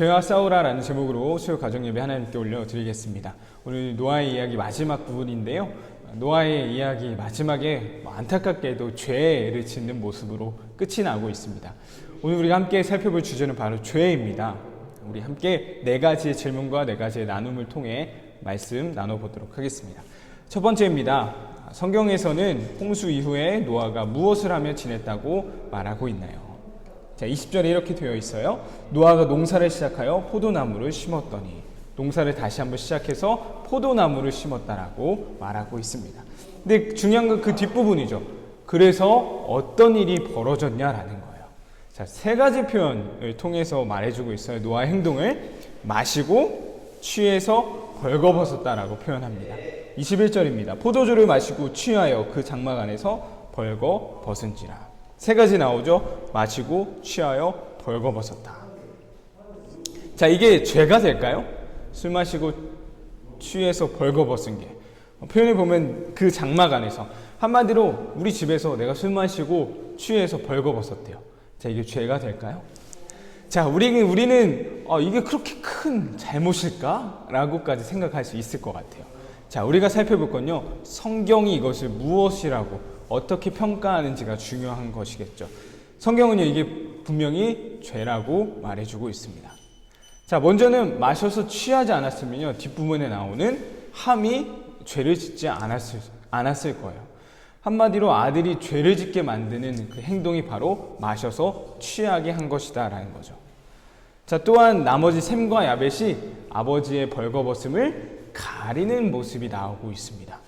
죄와 싸우라라는 제목으로 수요 가정 예배 하나님께 올려드리겠습니다. 오늘 노아의 이야기 마지막 부분인데요. 노아의 이야기 마지막에 안타깝게도 죄를 짓는 모습으로 끝이 나고 있습니다. 오늘 우리가 함께 살펴볼 주제는 바로 죄입니다. 우리 함께 네 가지의 질문과 네 가지의 나눔을 통해 말씀 나눠보도록 하겠습니다. 첫 번째입니다. 성경에서는 홍수 이후에 노아가 무엇을 하며 지냈다고 말하고 있나요? 자, 20절에 이렇게 되어 있어요. 노아가 농사를 시작하여 포도나무를 심었더니, 농사를 다시 한번 시작해서 포도나무를 심었다라고 말하고 있습니다. 근데 중요한 건 그 뒷부분이죠. 그래서 어떤 일이 벌어졌냐라는 거예요. 자, 세 가지 표현을 통해서 말해주고 있어요. 노아의 행동을 마시고 취해서 벌거벗었다라고 표현합니다. 21절입니다. 포도주를 마시고 취하여 그 장막 안에서 벌거벗은지라. 세 가지 나오죠. 마시고 취하여 벌거벗었다. 자, 이게 죄가 될까요? 술 마시고 취해서 벌거벗은 게. 표현을 보면 그 장막 안에서, 한마디로 우리 집에서 내가 술 마시고 취해서 벌거벗었대요. 자, 이게 죄가 될까요? 자, 우리는 이게 그렇게 큰 잘못일까? 라고까지 생각할 수 있을 것 같아요. 자, 우리가 살펴볼 건요, 성경이 이것을 무엇이라고 어떻게 평가하는지가 중요한 것이겠죠. 성경은요, 이게 분명히 죄라고 말해주고 있습니다. 자, 먼저는 마셔서 취하지 않았으면요, 뒷부분에 나오는 함이 죄를 짓지 않았을 거예요. 한마디로 아들이 죄를 짓게 만드는 그 행동이 바로 마셔서 취하게 한 것이다 라는 거죠. 자, 또한 나머지 셈과 야벳이 아버지의 벌거벗음을 가리는 모습이 나오고 있습니다.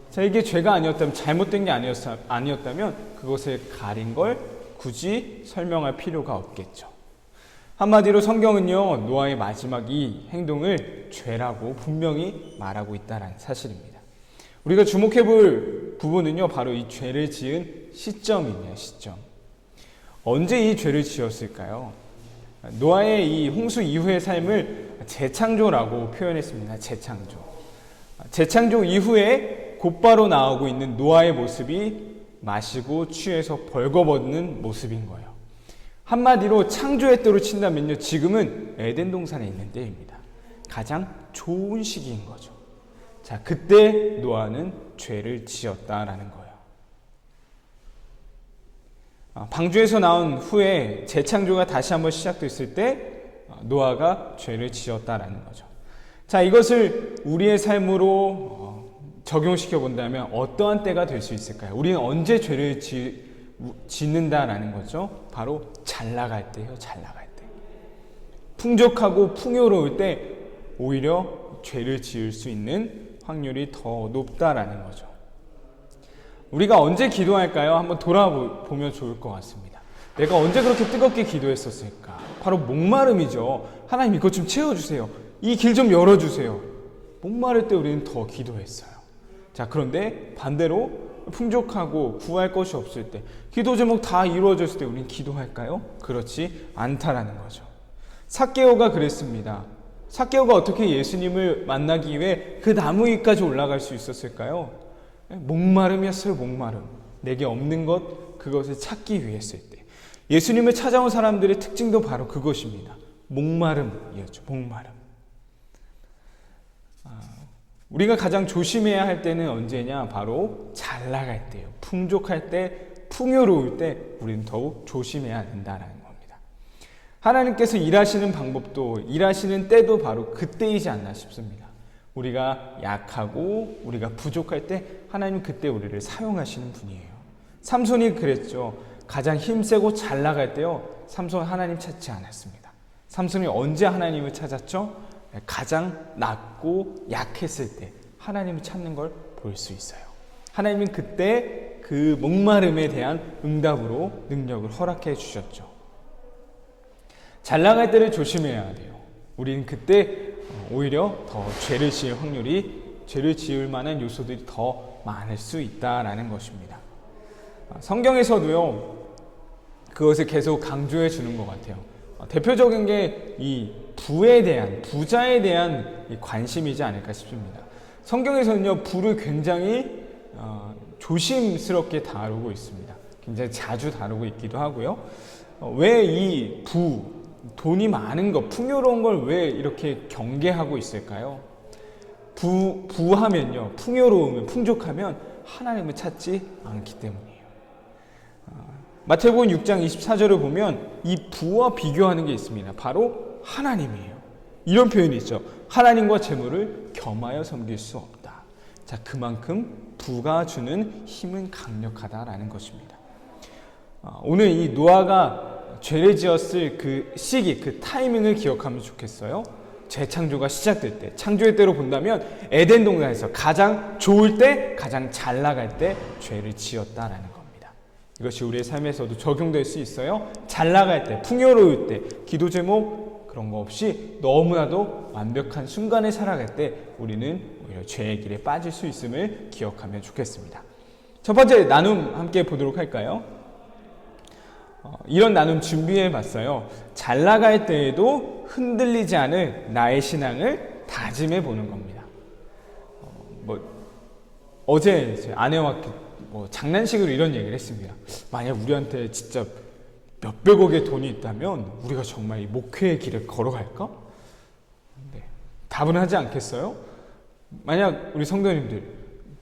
자, 이게 죄가 아니었다면, 잘못된 게 아니었다면 그것을 가린 걸 굳이 설명할 필요가 없겠죠. 한마디로 성경은요, 노아의 마지막 이 행동을 죄라고 분명히 말하고 있다는 사실입니다. 우리가 주목해 볼 부분은요, 바로 이 죄를 지은 시점이네요. 시점. 언제 이 죄를 지었을까요? 노아의 이 홍수 이후의 삶을 재창조라고 표현했습니다. 재창조 이후에 곧바로 나오고 있는 노아의 모습이 마시고 취해서 벌거벗는 모습인 거예요. 한마디로 창조의 때로 친다면요, 지금은 에덴 동산에 있는 때입니다. 가장 좋은 시기인 거죠. 자, 그때 노아는 죄를 지었다라는 거예요. 방주에서 나온 후에 재창조가 다시 한번 시작됐을 때 노아가 죄를 지었다라는 거죠. 자, 이것을 우리의 삶으로 적용시켜 본다면 어떠한 때가 될 수 있을까요? 우리는 언제 죄를 짓는다라는 거죠? 바로 잘 나갈 때요. 잘 나갈 때. 풍족하고 풍요로울 때 오히려 죄를 지을 수 있는 확률이 더 높다라는 거죠. 우리가 언제 기도할까요? 한번 돌아보면 좋을 것 같습니다. 내가 언제 그렇게 뜨겁게 기도했었을까? 바로 목마름이죠. 하나님, 이것 좀 채워주세요. 이 길 좀 열어주세요. 목마를 때 우리는 더 기도했어요. 자, 그런데 반대로 풍족하고 구할 것이 없을 때, 기도 제목 다 이루어졌을 때 우리는 기도할까요? 그렇지 않다라는 거죠. 삭개오가 그랬습니다. 삭개오가 어떻게 예수님을 만나기 위해 그 나무 위까지 올라갈 수 있었을까요? 목마름이었어요. 목마름. 내게 없는 것, 그것을 찾기 위했을 때. 예수님을 찾아온 사람들의 특징도 바로 그것입니다. 목마름이었죠. 목마름. 우리가 가장 조심해야 할 때는 언제냐? 바로 잘 나갈 때요. 풍족할 때, 풍요로울 때 우리는 더욱 조심해야 된다는 겁니다. 하나님께서 일하시는 방법도, 일하시는 때도 바로 그때이지 않나 싶습니다. 우리가 약하고 우리가 부족할 때 하나님은 그때 우리를 사용하시는 분이에요. 삼손이 그랬죠. 가장 힘세고 잘 나갈 때요, 삼손 하나님 찾지 않았습니다. 삼손이 언제 하나님을 찾았죠? 가장 낮고 약했을 때 하나님을 찾는 걸 볼 수 있어요. 하나님은 그때 그 목마름에 대한 응답으로 능력을 허락해 주셨죠. 잘 나갈 때를 조심해야 돼요. 우리는 그때 오히려 더 죄를 지을 만한 요소들이 더 많을 수 있다라는 것입니다. 성경에서도요, 그것을 계속 강조해 주는 것 같아요. 대표적인 게 이 부자에 대한 관심이지 않을까 싶습니다. 성경에서는요, 부를 굉장히 조심스럽게 다루고 있습니다. 굉장히 자주 다루고 있기도 하고요. 왜 이 돈이 많은 것, 풍요로운 걸 왜 이렇게 경계하고 있을까요? 부하면요, 풍요로우면, 풍족하면 하나님을 찾지 않기 때문이에요. 마태복음 6장 24절을 보면 이 부와 비교하는 게 있습니다. 바로 하나님이에요. 이런 표현이 있죠. 하나님과 재물을 겸하여 섬길 수 없다. 자, 그만큼 부가 주는 힘은 강력하다라는 것입니다. 오늘 이 노아가 죄를 지었을 그 시기, 그 타이밍을 기억하면 좋겠어요. 재창조가 시작될 때, 창조의 때로 본다면 에덴 동산에서 가장 좋을 때, 가장 잘 나갈 때 죄를 지었다라는 겁니다. 이것이 우리의 삶에서도 적용될 수 있어요. 잘 나갈 때, 풍요로울 때, 기도 제목 그런 거 없이 너무나도 완벽한 순간을 살아갈 때 우리는 오히려 죄의 길에 빠질 수 있음을 기억하면 좋겠습니다. 첫 번째 나눔 함께 보도록 할까요? 이런 나눔 준비해 봤어요. 잘 나갈 때에도 흔들리지 않을 나의 신앙을 다짐해 보는 겁니다. 어제 제 아내와 장난식으로 이런 얘기를 했습니다. 만약 우리한테 진짜 몇백억의 돈이 있다면 우리가 정말 이 목회의 길을 걸어갈까? 네. 답은 하지 않겠어요? 만약 우리 성도님들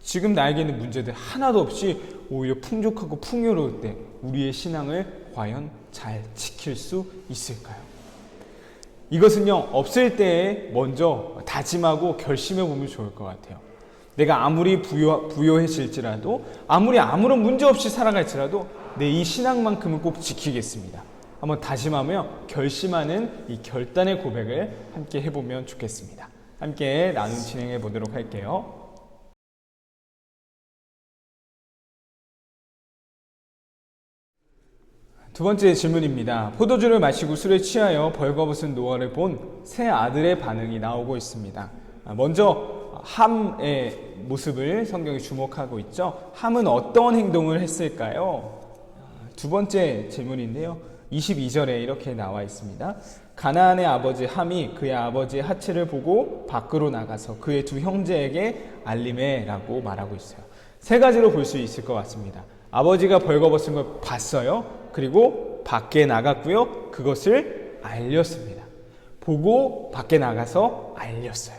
지금 나에게 있는 문제들 하나도 없이 오히려 풍족하고 풍요로울 때 우리의 신앙을 과연 잘 지킬 수 있을까요? 이것은요, 없을 때에 먼저 다짐하고 결심해 보면 좋을 것 같아요. 내가 아무리 부요해질지라도, 아무리 아무런 문제 없이 살아갈지라도 내 이 신앙만큼은 꼭 지키겠습니다. 한번 다짐하며 결심하는 이 결단의 고백을 함께 해보면 좋겠습니다. 함께 나눔 진행해 보도록 할게요. 두 번째 질문입니다. 포도주를 마시고 술에 취하여 벌거벗은 노아를 본 세 아들의 반응이 나오고 있습니다. 먼저 함의 모습을 성경이 주목하고 있죠. 함은 어떤 행동을 했을까요? 두 번째 질문인데요. 22절에 이렇게 나와 있습니다. 가나안의 아버지 함이 그의 아버지의 하체를 보고 밖으로 나가서 그의 두 형제에게 알림해라고 말하고 있어요. 세 가지로 볼 수 있을 것 같습니다. 아버지가 벌거벗은 걸 봤어요. 그리고 밖에 나갔고요. 그것을 알렸습니다. 보고 밖에 나가서 알렸어요.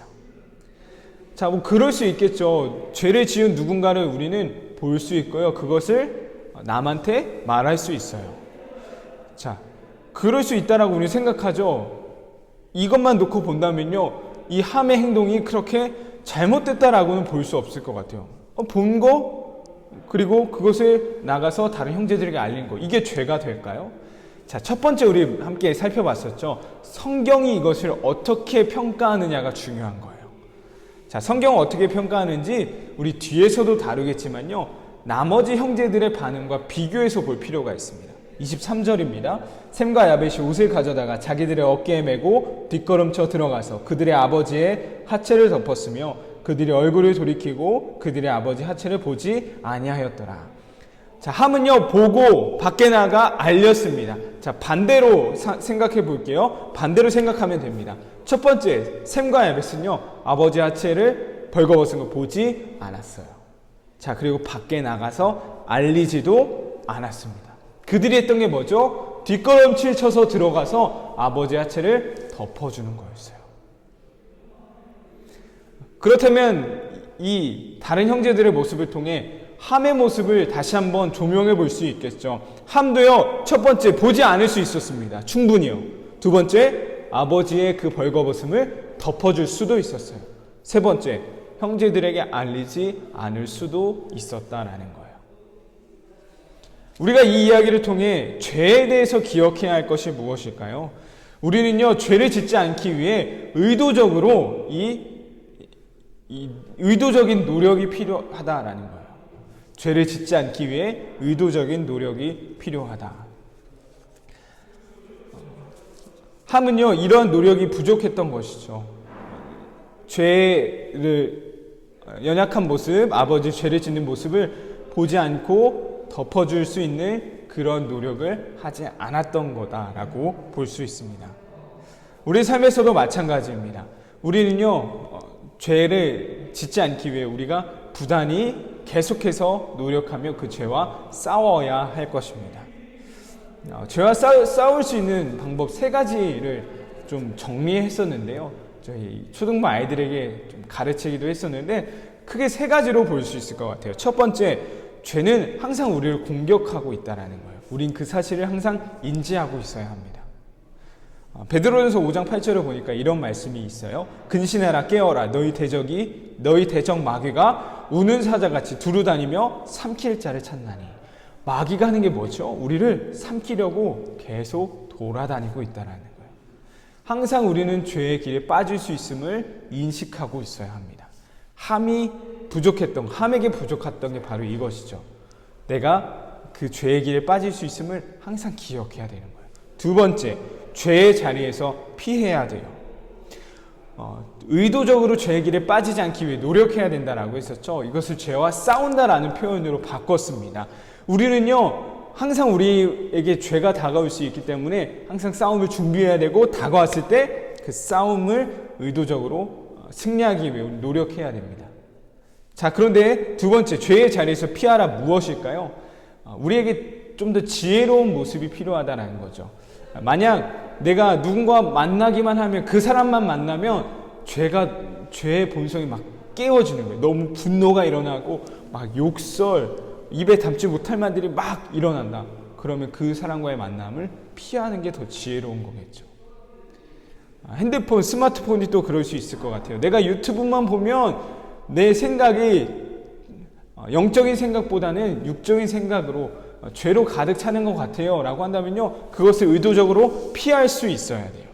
자, 그럴 수 있겠죠. 죄를 지은 누군가를 우리는 볼 수 있고요. 그것을 남한테 말할 수 있어요. 자, 그럴 수 있다라고 우리는 생각하죠. 이것만 놓고 본다면요, 이 함의 행동이 그렇게 잘못됐다라고는 볼 수 없을 것 같아요. 본 거, 그리고 그것을 나가서 다른 형제들에게 알린 거, 이게 죄가 될까요? 자, 첫 번째 우리 함께 살펴봤었죠. 성경이 이것을 어떻게 평가하느냐가 중요한 거예요. 자, 성경을 어떻게 평가하는지 우리 뒤에서도 다루겠지만요, 나머지 형제들의 반응과 비교해서 볼 필요가 있습니다. 23절입니다. 셈과 야벳이 옷을 가져다가 자기들의 어깨에 메고 뒷걸음쳐 들어가서 그들의 아버지의 하체를 덮었으며 그들이 얼굴을 돌이키고 그들의 아버지 하체를 보지 아니하였더라. 자, 함은요, 보고 밖에 나가 알렸습니다. 자, 반대로 생각해 볼게요. 반대로 생각하면 됩니다. 첫 번째, 셈과 야벳은요, 아버지 하체를 벌거벗은 걸 보지 않았어요. 자, 그리고 밖에 나가서 알리지도 않았습니다. 그들이 했던 게 뭐죠? 뒷걸음질 쳐서 들어가서 아버지 하체를 덮어주는 거였어요. 그렇다면 이 다른 형제들의 모습을 통해 함의 모습을 다시 한번 조명해 볼 수 있겠죠. 함도요, 첫 번째 보지 않을 수 있었습니다. 충분히요. 두 번째, 아버지의 그 벌거벗음을 덮어줄 수도 있었어요. 세 번째, 형제들에게 알리지 않을 수도 있었다라는 거예요. 우리가 이 이야기를 통해 죄에 대해서 기억해야 할 것이 무엇일까요? 우리는요, 죄를 짓지 않기 위해 의도적으로 의도적인 노력이 필요하다라는 거예요. 죄를 짓지 않기 위해 의도적인 노력이 필요하다. 함은요, 이런 노력이 부족했던 것이죠. 죄를 연약한 모습, 아버지 죄를 짓는 모습을 보지 않고 덮어줄 수 있는 그런 노력을 하지 않았던 거다라고 볼 수 있습니다. 우리 삶에서도 마찬가지입니다. 우리는요, 죄를 짓지 않기 위해 우리가 부단히 계속해서 노력하며 그 죄와 싸워야 할 것입니다. 죄와 싸울 수 있는 방법 세 가지를 좀 정리했었는데요. 저희 초등부 아이들에게 좀 가르치기도 했었는데 크게 세 가지로 볼 수 있을 것 같아요. 첫 번째, 죄는 항상 우리를 공격하고 있다는 거예요. 우린 그 사실을 항상 인지하고 있어야 합니다. 베드로전서 5장 8절을 보니까 이런 말씀이 있어요. 근신하라 깨어라 너희 대적 마귀가 우는 사자같이 두루다니며 삼킬 자를 찾나니. 마귀가 하는 게 뭐죠? 우리를 삼키려고 계속 돌아다니고 있다는 거예요. 항상 우리는 죄의 길에 빠질 수 있음을 인식하고 있어야 합니다. 함에게 부족했던 게 바로 이것이죠. 내가 그 죄의 길에 빠질 수 있음을 항상 기억해야 되는 거예요. 두 번째, 죄의 자리에서 피해야 돼요. 의도적으로 죄의 길에 빠지지 않기 위해 노력해야 된다라고 했었죠. 이것을 죄와 싸운다라는 표현으로 바꿨습니다. 우리는요, 항상 우리에게 죄가 다가올 수 있기 때문에 항상 싸움을 준비해야 되고 다가왔을 때 그 싸움을 의도적으로 승리하기 위해 노력해야 됩니다. 자, 그런데 두 번째, 죄의 자리에서 피하라 무엇일까요? 우리에게 좀 더 지혜로운 모습이 필요하다는 거죠. 만약 내가 누군가 만나기만 하면 그 사람만 만나면 죄의 본성이 막 깨어지는 거예요. 너무 분노가 일어나고 막 욕설, 입에 담지 못할 말들이 막 일어난다. 그러면 그 사람과의 만남을 피하는 게 더 지혜로운 거겠죠. 핸드폰, 스마트폰이 또 그럴 수 있을 것 같아요. 내가 유튜브만 보면 내 생각이 영적인 생각보다는 육적인 생각으로 죄로 가득 차는 것 같아요 라고 한다면요, 그것을 의도적으로 피할 수 있어야 돼요.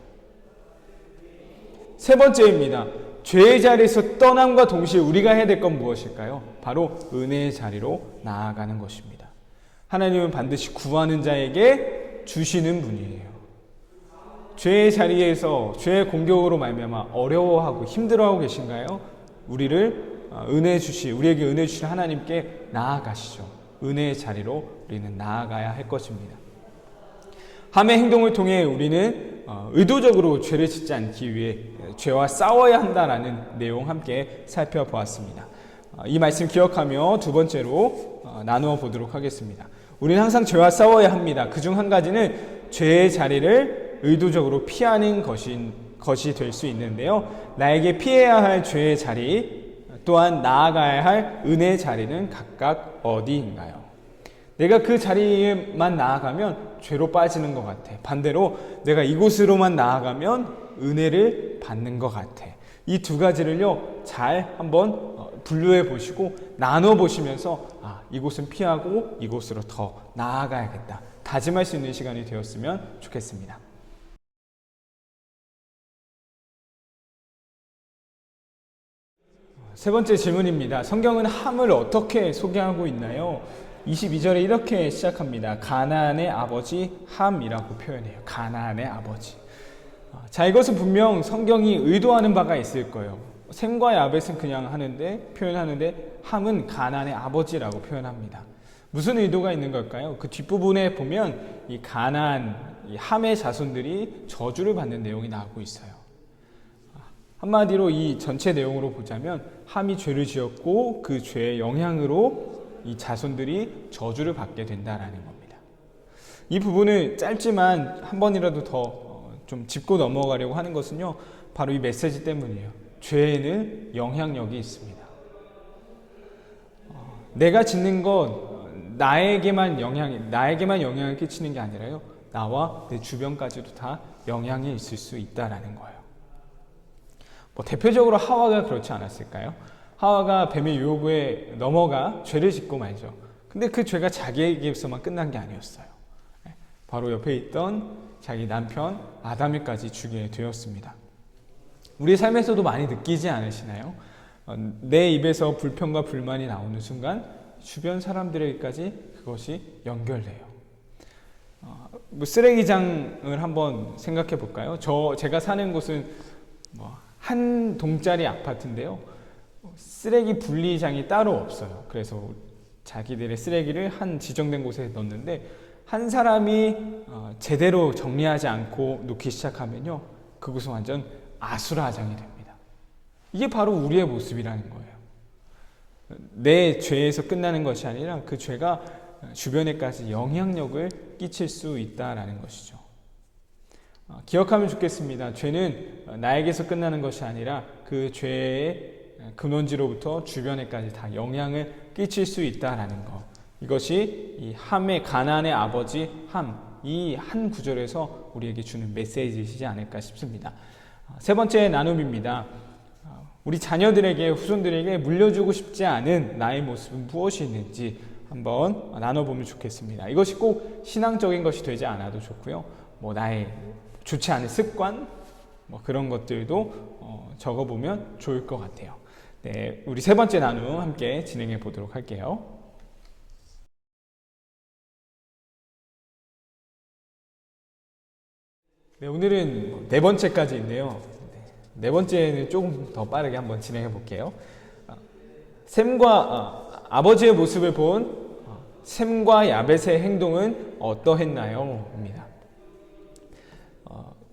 세 번째입니다. 죄의 자리에서 떠남과 동시에 우리가 해야 될 건 무엇일까요? 바로 은혜의 자리로 나아가는 것입니다. 하나님은 반드시 구하는 자에게 주시는 분이에요. 죄의 자리에서 죄의 공격으로 말미암아 어려워하고 힘들어하고 계신가요? 우리에게 은혜 주신 하나님께 나아가시죠. 은혜의 자리로 우리는 나아가야 할 것입니다. 함의 행동을 통해 우리는 의도적으로 죄를 짓지 않기 위해 죄와 싸워야 한다라는 내용 함께 살펴보았습니다. 이 말씀 기억하며 두 번째로 나누어 보도록 하겠습니다. 우리는 항상 죄와 싸워야 합니다. 그중 한 가지는 죄의 자리를 의도적으로 피하는 것이 될 수 있는데요. 나에게 피해야 할 죄의 자리 또한 나아가야 할 은혜의 자리는 각각 어디인가요? 내가 그 자리에만 나아가면 죄로 빠지는 것 같아. 반대로 내가 이곳으로만 나아가면 은혜를 받는 것 같아. 이 두 가지를요, 잘 한번 분류해 보시고 나눠 보시면서 이곳은 피하고 이곳으로 더 나아가야겠다 다짐할 수 있는 시간이 되었으면 좋겠습니다. 세 번째 질문입니다. 성경은 함을 어떻게 소개하고 있나요? 22절에 이렇게 시작합니다. 가나안의 아버지 함이라고 표현해요. 가나안의 아버지. 자, 이것은 분명 성경이 의도하는 바가 있을 거예요. 셈과 야벳은 그냥 표현하는데 함은 가나안의 아버지라고 표현합니다. 무슨 의도가 있는 걸까요? 그 뒷부분에 보면 이 가나안, 이 함의 자손들이 저주를 받는 내용이 나오고 있어요. 한마디로 이 전체 내용으로 보자면 함이 죄를 지었고 그 죄의 영향으로 이 자손들이 저주를 받게 된다라는 겁니다. 이 부분을 짧지만 한 번이라도 더 좀 짚고 넘어가려고 하는 것은요, 바로 이 메시지 때문이에요. 죄에는 영향력이 있습니다. 내가 짓는 것 나에게만 영향을 끼치는 게 아니라요, 나와 내 주변까지도 다 영향이 있을 수 있다라는 거예요. 대표적으로 하와가 그렇지 않았을까요? 하와가 뱀의 유혹에 넘어가 죄를 짓고 말죠. 근데 그 죄가 자기에게서만 끝난 게 아니었어요. 바로 옆에 있던 자기 남편 아담에까지 주게 되었습니다. 우리 삶에서도 많이 느끼지 않으시나요? 내 입에서 불평과 불만이 나오는 순간 주변 사람들에게까지 그것이 연결돼요. 쓰레기장을 한번 생각해 볼까요? 제가 사는 곳은 한 동짜리 아파트인데요. 쓰레기 분리장이 따로 없어요. 그래서 자기들의 쓰레기를 한 지정된 곳에 넣는데 한 사람이 제대로 정리하지 않고 놓기 시작하면요, 그곳은 완전 아수라장이 됩니다. 이게 바로 우리의 모습이라는 거예요. 내 죄에서 끝나는 것이 아니라 그 죄가 주변에까지 영향력을 끼칠 수 있다라는 것이죠. 기억하면 좋겠습니다. 죄는 나에게서 끝나는 것이 아니라 그 죄의 근원지로부터 주변에까지 다 영향을 끼칠 수 있다라는 것. 이것이 이 함의 가나안의 아버지 함, 이 한 구절에서 우리에게 주는 메시지이지 않을까 싶습니다. 세 번째 나눔입니다. 우리 자녀들에게, 후손들에게 물려주고 싶지 않은 나의 모습은 무엇이 있는지 한번 나눠보면 좋겠습니다. 이것이 꼭 신앙적인 것이 되지 않아도 좋고요. 나의 좋지 않은 습관, 그런 것들도 적어보면 좋을 것 같아요. 네, 우리 세 번째 나눔 함께 진행해 보도록 할게요. 네, 오늘은 네 번째까지인데요. 네 번째는 조금 더 빠르게 한번 진행해 볼게요. 셈과 아버지의 모습을 본 셈과 야벳의 행동은 어떠했나요? 입니다.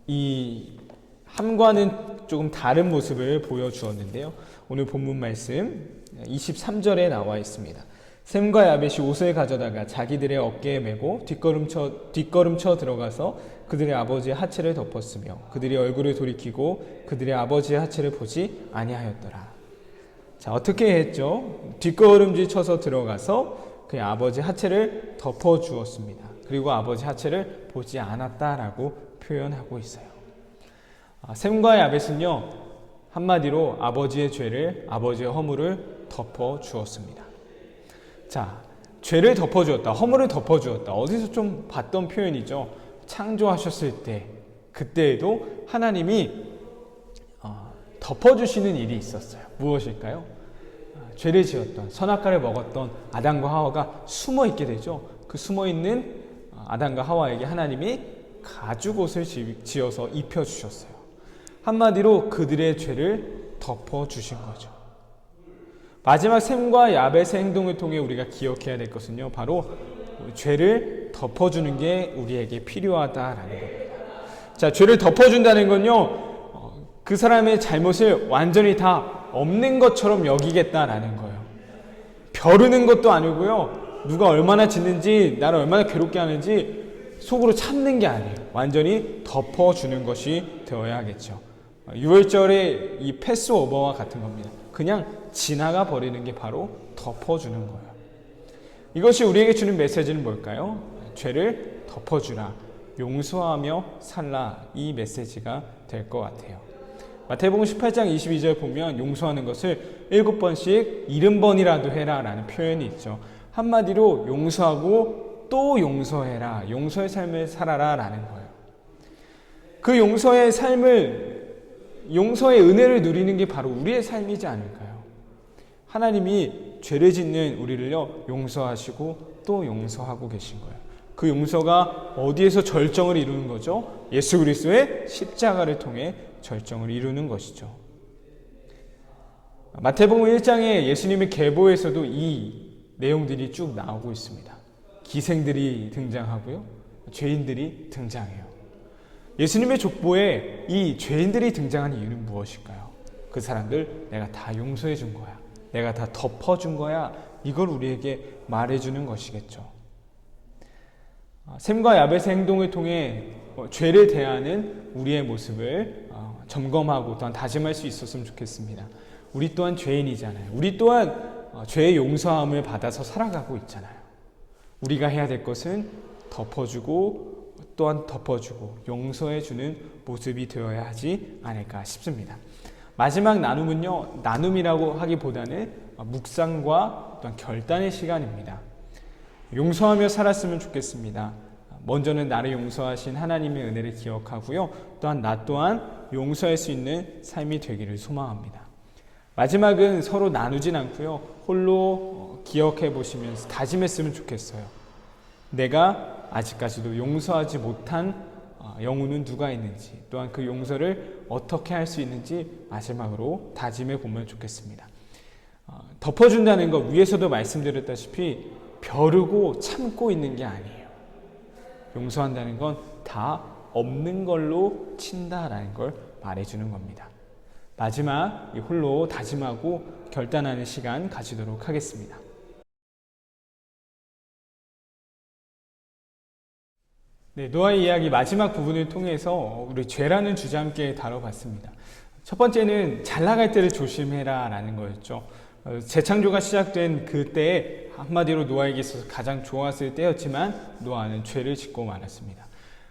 이 함과는 조금 다른 모습을 보여주었는데요. 오늘 본문 말씀 23절에 나와 있습니다. 셈과 야벳이 옷을 가져다가 자기들의 어깨에 메고 뒷걸음쳐 들어가서 그들의 아버지의 하체를 덮었으며 그들이 얼굴을 돌이키고 그들의 아버지의 하체를 보지 아니하였더라. 자, 어떻게 했죠? 뒷걸음질 쳐서 들어가서 그의 아버지 하체를 덮어주었습니다. 그리고 아버지 하체를 보지 않았다라고 표현하고 있어요. 셈과 야벳은요, 한마디로 아버지의 죄를, 아버지의 허물을 덮어주었습니다. 자, 죄를 덮어주었다, 허물을 덮어주었다. 어디서 좀 봤던 표현이죠. 창조하셨을 때, 그때에도 하나님이 덮어주시는 일이 있었어요. 무엇일까요? 죄를 지었던, 선악과를 먹었던 아담과 하와가 숨어 있게 되죠. 그 숨어 있는 아담과 하와에게 하나님이 가죽옷을 지어서 입혀주셨어요. 한마디로 그들의 죄를 덮어주신 거죠. 마지막 셈과 야벳의 행동을 통해 우리가 기억해야 될 것은요, 바로 죄를 덮어주는 게 우리에게 필요하다라는 겁니다. 자, 죄를 덮어준다는 건요, 그 사람의 잘못을 완전히 다 없는 것처럼 여기겠다라는 거예요. 벼르는 것도 아니고요, 누가 얼마나 짓는지, 나를 얼마나 괴롭게 하는지 속으로 참는 게 아니에요. 완전히 덮어주는 것이 되어야겠죠. 유월절의 이 패스오버와 같은 겁니다. 그냥 지나가 버리는 게 바로 덮어주는 거예요. 이것이 우리에게 주는 메시지는 뭘까요? 죄를 덮어주라, 용서하며 살라, 이 메시지가 될 것 같아요. 마태복음 18장 22절 보면 용서하는 것을 7번씩 70번이라도 해라 라는 표현이 있죠. 한마디로 용서하고 또 용서해라, 용서의 삶을 살아라 라는 거예요. 그 용서의 삶을, 용서의 은혜를 누리는 게 바로 우리의 삶이지 않을까요? 하나님이 죄를 짓는 우리를요, 용서하시고 또 용서하고 계신 거예요. 그 용서가 어디에서 절정을 이루는 거죠? 예수 그리스도의 십자가를 통해 절정을 이루는 것이죠. 마태복음 1장에 예수님의 계보에서도 이 내용들이 쭉 나오고 있습니다. 기생들이 등장하고요, 죄인들이 등장해요. 예수님의 족보에 이 죄인들이 등장한 이유는 무엇일까요? 그 사람들 내가 다 용서해 준 거야, 내가 다 덮어준 거야, 이걸 우리에게 말해주는 것이겠죠. 셈과 야벳의 행동을 통해 죄를 대하는 우리의 모습을 점검하고 또한 다짐할 수 있었으면 좋겠습니다. 우리 또한 죄인이잖아요. 우리 또한 죄의 용서함을 받아서 살아가고 있잖아요. 우리가 해야 될 것은 덮어주고 또한 덮어주고 용서해주는 모습이 되어야 하지 않을까 싶습니다. 마지막 나눔은요, 나눔이라고 하기보다는 묵상과 또한 결단의 시간입니다. 용서하며 살았으면 좋겠습니다. 먼저는 나를 용서하신 하나님의 은혜를 기억하고요, 또한 나 또한 용서할 수 있는 삶이 되기를 소망합니다. 마지막은 서로 나누진 않고요, 홀로 기억해 보시면서 다짐했으면 좋겠어요. 내가 아직까지도 용서하지 못한 영혼은 누가 있는지, 또한 그 용서를 어떻게 할 수 있는지 마지막으로 다짐해 보면 좋겠습니다. 덮어준다는 것, 위에서도 말씀드렸다시피 벼르고 참고 있는 게 아니에요. 용서한다는 건 다 없는 걸로 친다라는 걸 말해주는 겁니다. 마지막 홀로 다짐하고 결단하는 시간 가지도록 하겠습니다. 네, 노아의 이야기 마지막 부분을 통해서 우리 죄라는 주제 함께 다뤄봤습니다. 첫 번째는 잘 나갈 때를 조심해라 라는 거였죠. 재창조가 시작된 그때에 한마디로 노아에게 있어서 가장 좋았을 때였지만 노아는 죄를 짓고 말았습니다.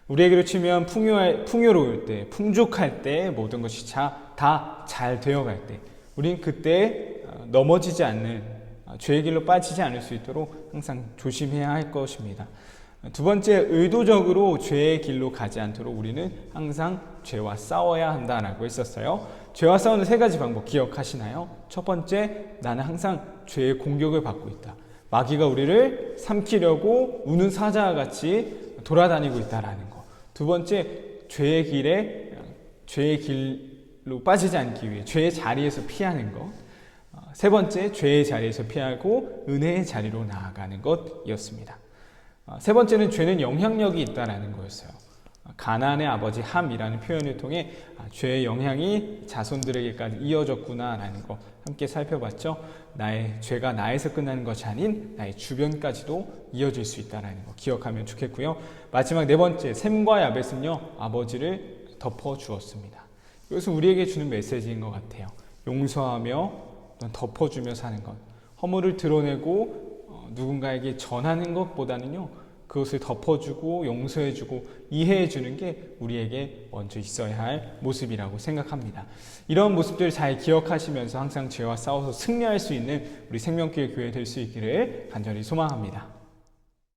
우리에게로 치면 풍요로울 때, 풍족할 때, 모든 것이 다 잘 되어갈 때, 우린 그때 넘어지지 않는, 죄의 길로 빠지지 않을 수 있도록 항상 조심해야 할 것입니다. 두 번째, 의도적으로 죄의 길로 가지 않도록 우리는 항상 죄와 싸워야 한다라고 했었어요. 죄와 싸우는 세 가지 방법 기억하시나요? 첫 번째, 나는 항상 죄의 공격을 받고 있다. 마귀가 우리를 삼키려고 우는 사자와 같이 돌아다니고 있다라는 거. 두 번째, 죄의 길로 빠지지 않기 위해 죄의 자리에서 피하는 것. 세 번째, 죄의 자리에서 피하고 은혜의 자리로 나아가는 것이었습니다. 세 번째는 죄는 영향력이 있다는 거였어요. 가나안의 아버지 함이라는 표현을 통해 죄의 영향이 자손들에게까지 이어졌구나라는 거 함께 살펴봤죠. 죄가 나에서 끝나는 것이 아닌 나의 주변까지도 이어질 수 있다는 거 기억하면 좋겠고요. 마지막 네 번째, 셈과 야벳은요, 아버지를 덮어주었습니다. 이것은 우리에게 주는 메시지인 것 같아요. 용서하며 덮어주며 사는 것. 허물을 드러내고 누군가에게 전하는 것보다는요, 그것을 덮어주고 용서해주고 이해해주는 게 우리에게 먼저 있어야 할 모습이라고 생각합니다. 이런 모습들을 잘 기억하시면서 항상 죄와 싸워서 승리할 수 있는 우리 생명길 교회 될 수 있기를 간절히 소망합니다.